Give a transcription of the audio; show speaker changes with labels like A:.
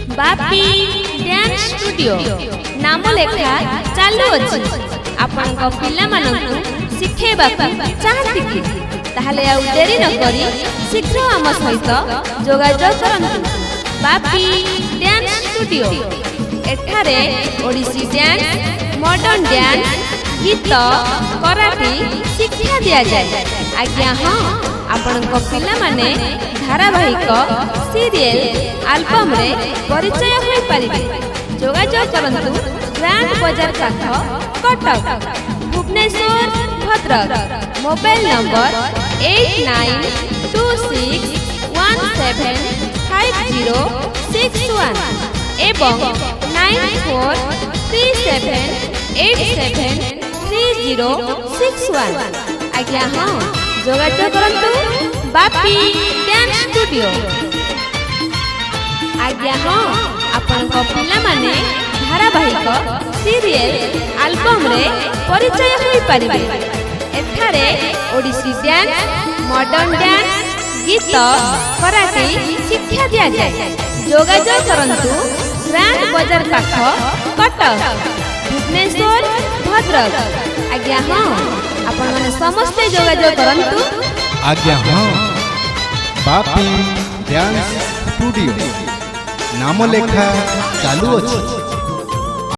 A: Bapi dance studio नाम लेखा चालू अछि। आपनक पिला मानकु सिखेबाकु चाहती कि ताहले आ देरी न करी शीघ्र आम सहित जोगाजोग करंतु। बापी डांस स्टूडियो एठारे ओडिसी डांस, मॉडर्न डांस, गीत, कराटे शिक्षा दिया जाए। आज्ञा हाँ, आपनक पिला माने धारावाहिक, सीरियल, एल्बम रे परिचय होई परिबे। जोगाजोग करंतु ग्रांड बाजार पाख कटक, भुवनेश्वर, भद्रक। मोबाइल नंबर 8926175061 एवं 9437873061। आज्ञा हाँ, जोगाजोग करंतु बापी डांस स्टूडियो। आज्ञा हाँ, आपनक पिला माने धारावाहिक, सीरियल, एल्बम रे परिचय होई परिबे। एठारे ओडिसी डांस, मॉडर्न डांस, गीत, कराटे शिक्षा दिया जाए। जोगाजोग करंतु ग्रांड बाजार पाख कटक, भुवनेश्वर, भद्रक। आज्ञा हाँ, आपण माने समस्त जोगाजोग करंतु।
B: आज्ञा हाँ, बापी डांस स्टूडियो नाम लेखा चालू अछि।